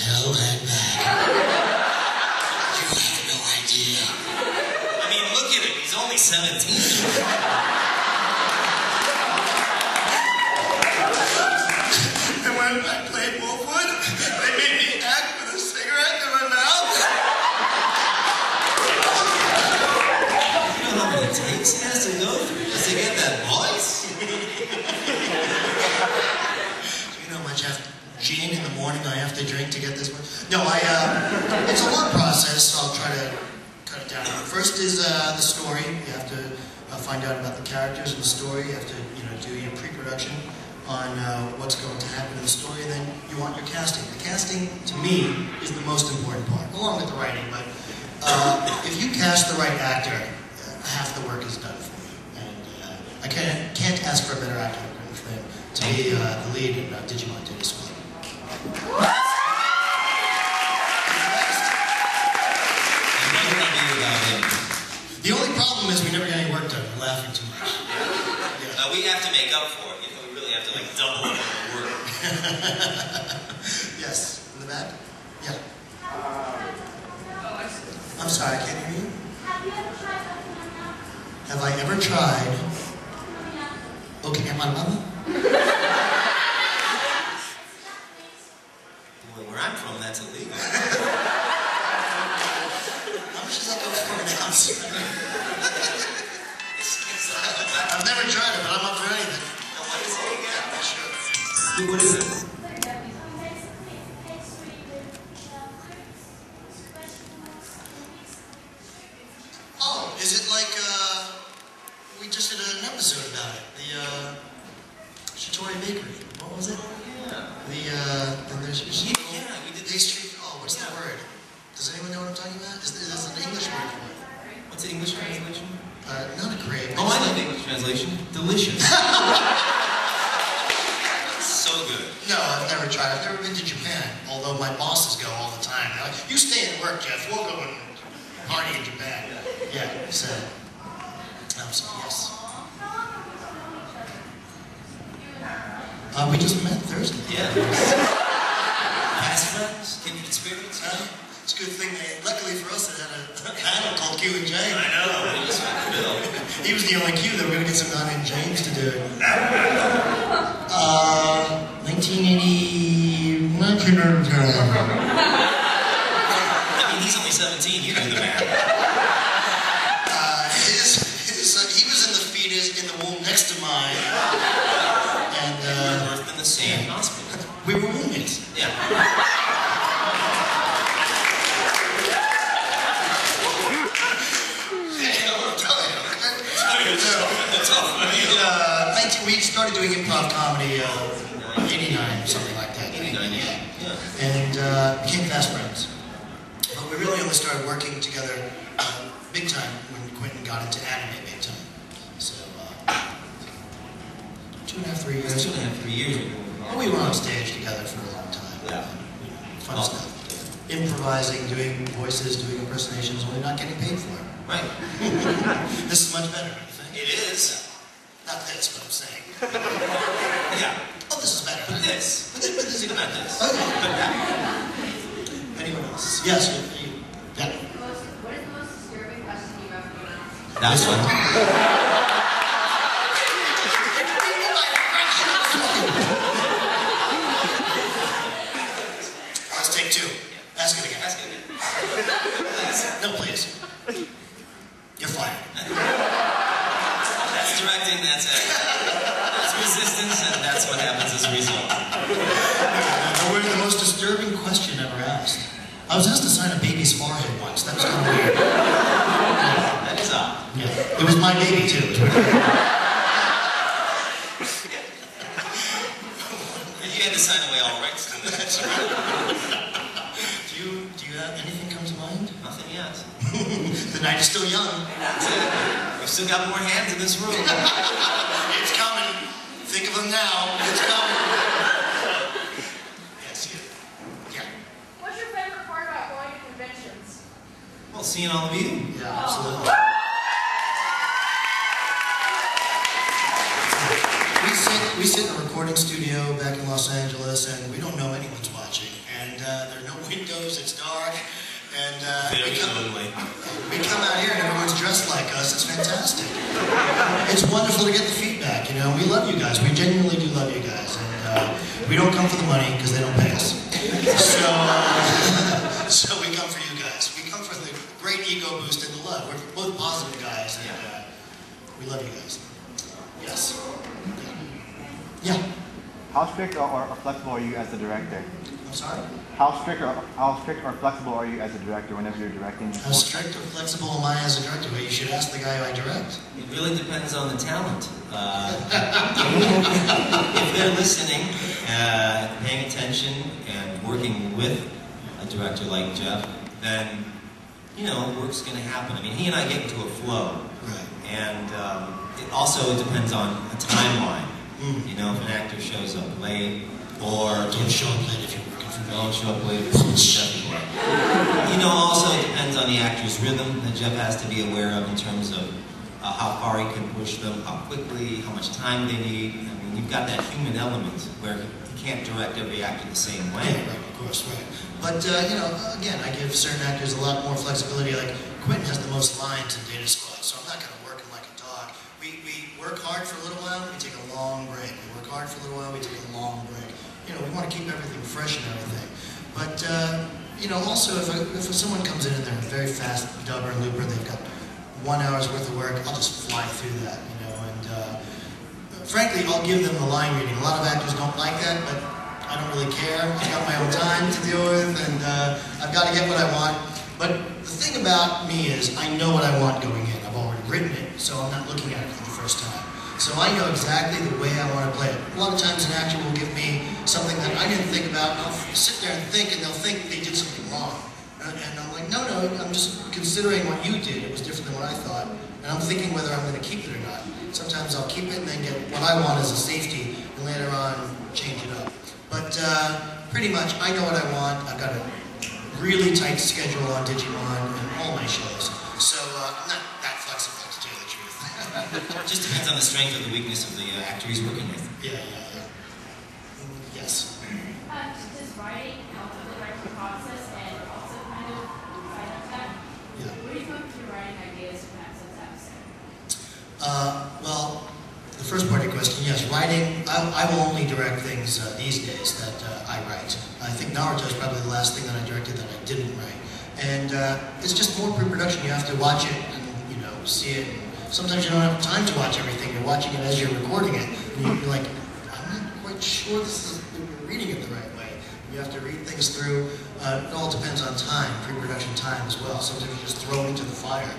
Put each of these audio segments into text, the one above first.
held that back. You have no idea. I mean, look at him. He's only 17. And when I played Wolfwood, they made me act with a cigarette in my mouth. You know how many takes he has to go through just to get that voice? Do you know how much gin in the morning I have to drink to get this one? No, it's a long process, so I'll try to cut it down. First is the story. You have to find out about the characters in the story. You have to, do your pre-production on what's going to happen in the story, and then you want your casting. The casting, to me, is the most important part, along with the writing, but if you cast the right actor, half the work is done for you. And I can't ask for a better actor than Flynn to be the lead in Digimon Tennis Club. The only problem is we never got any work done. We're laughing too much. Yeah. We have to make up for it. We really have to double up on the work. Yes, in the back? Yeah. I'm sorry, I can't hear you. Have I ever tried? Okay, am I mama? Boy, where I'm from, that's illegal. How much does that go for an ounce? I've never tried it, but I'm up for anything. What is it again? Sure. What is it? Oh, is it like, we just did an episode about it. The, Shitori Bakery. What was it? Yeah. And there's Yeah, we did pastry. Oh, what's the word? Does anyone know what I'm talking about? There's an English word for it. What's the English translation? Not a crepe. Oh, I know the English translation. Delicious. So good. No, I've never tried. I've never been to Japan, although my bosses go all the time. They're like, you stay at work, Jeff. We'll go and party in Japan. Yeah, so, yes. We just met Thursday. Yeah. Past friends? Kindred spirits? It's a good thing luckily for us, they had a panel called Q and J. I know. We just met Bill. He was the only Q that we're going to get some guy named James to do it. 1980... I mean, he's only 17. You do the math. He was in the fetus in the womb next to mine. And, we were birthed in the same hospital. We were roommates. Yeah. We started doing improv comedy 89, something like that. 89, yeah. And became fast friends. But we really only started working together big time when Quinton got into anime big time. So, 2.5, 3 years. 2.5, 3 years ago. And we were on stage together for a long time. Yeah. Fun stuff. Improvising, doing voices, doing impersonations, only not getting paid for it. Right. This is much better, I think. It is. Not this, what I'm saying. Yeah. Oh, this is better. But this. But this is not this. Okay. But that. Anyone else? Yes. Yeah. What is the most disturbing question you've ever been asked? That's one. Let's take two. Ask it again. Ask it again. No, please. You're fired. That's directing, that's acting. That's resistance, and that's what happens as a result. The most disturbing question ever asked. I was asked to sign a baby's forehead once. That was kind of weird. That is odd. Yeah. It was my baby, too. You had to sign away all rights to that. Do you have anything come to mind? Nothing yet. The night is still young. That's it. We've still got more hands in this room. It's coming. Think of them now. It's coming. Yes, you. Yeah. What's your favorite part about going to conventions? Well, seeing all of you. Yeah, absolutely. We sit in a recording studio back in Los Angeles, and we don't know anyone's watching. And and there are no windows, it's dark, and Very we lonely. come out here and everyone's dressed like us. It's fantastic. It's wonderful to get the feedback, you know. We love you guys. We genuinely do love you guys, and we don't come for the money because they don't pay us. So, so we come for you guys. We come for the great ego boost and the love. We're both positive guys, and we love you guys. Yes. Yeah. How strict or flexible are you as a director? I'm sorry? How strict or flexible are you as a director whenever you're directing? How strict or flexible am I as a director? Well, you should ask the guy who I direct. It really depends on the talent. If they're listening, paying attention, and working with a director like Jeff, then, you know, work's going to happen. I mean, he and I get into a flow. Right. And it also depends on a timeline. You know, if an actor shows up late, or Don't show up late if you're working for me. don't show up late, definitely. You know, also it depends on the actor's rhythm that Jeff has to be aware of in terms of how far he can push them, how quickly, how much time they need. I mean, you've got that human element where he can't direct every actor the same way. Yeah, right, of course, right. But, you know, again, I give certain actors a lot more flexibility. Like, Quinton has the most lines in Data Squad, so I'm not going to work him like a dog. We work hard for a little while, we take a long break. We work hard for a little while, we take a long break. You know, we want to keep everything fresh and everything. But, you know, also, if someone comes in and they're a very fast dubber and looper, they've got 1 hour's worth of work, I'll just fly through that, you know, and frankly, I'll give them the line reading. A lot of actors don't like that, but I don't really care. I've got my own time to deal with, and I've got to get what I want. But the thing about me is, I know what I want going in. I've already written it, so I'm not looking at it for the first time. So I know exactly the way I want to play it. A lot of times an actor will give me something that I didn't think about, and I'll sit there and think, and they'll think they did something wrong. And I'm like, no, I'm just considering what you did. It was different than what I thought. And I'm thinking whether I'm going to keep it or not. Sometimes I'll keep it and then get what I want as a safety, and later on change it up. But pretty much, I know what I want. I've got a really tight schedule on Digimon and all my shows. So I'm not that flexible, to tell you the truth. It just depends on the strength or the weakness of the actor he's working with. Yeah. Yes. Does writing help with the writing process and also kind of side of that? Yeah. Where do you come up with your writing ideas for that episode? Well, the first part of your question, yes, writing, I will only direct things these days that I write. I think Naruto is probably the last thing that I directed that I didn't write. And it's just more pre-production. You have to watch it and, you know, see it. And sometimes you don't have time to watch everything. You're watching it as you're recording it. And you're like, I'm not quite sure we're reading it the right way. You have to read things through. It all depends on time, pre-production time as well. Sometimes you just throw it into the fire.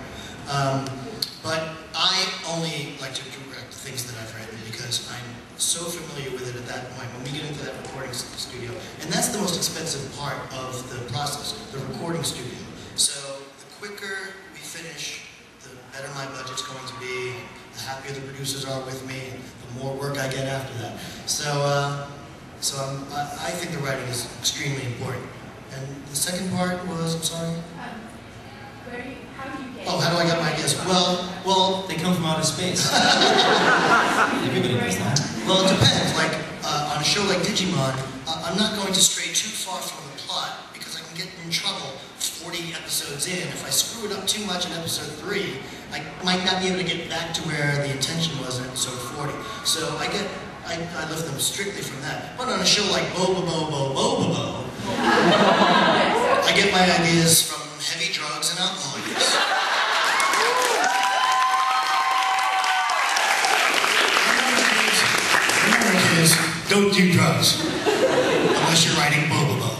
But I only like to direct things that I've written because I'm so familiar with it at that point when we get into that recording studio. And that's the most expensive part of the process, the recording studio. So the quicker we finish, the better my budget's going to be, the happier the producers are with me, and the more work I get after that. So, I think the writing is extremely important. And the second part was, I'm sorry? How do you get? Oh, how do I get my ideas? Well, They come from outer space. Everybody knows that. well, it depends. Like, on a show like Digimon, I'm not going to stray too far from the plot because I can get in trouble 40 episodes in. If I screw it up too much in episode 3, I might not be able to get back to where the intention was in episode 40. So I lift them strictly from that. But on a show like Bo-Bo-Bo-Bo-Bo-Bo-Bo, I get my ideas from heavy drugs and alcohol use. Don't do drugs unless you're writing Bo-Bo-Bo.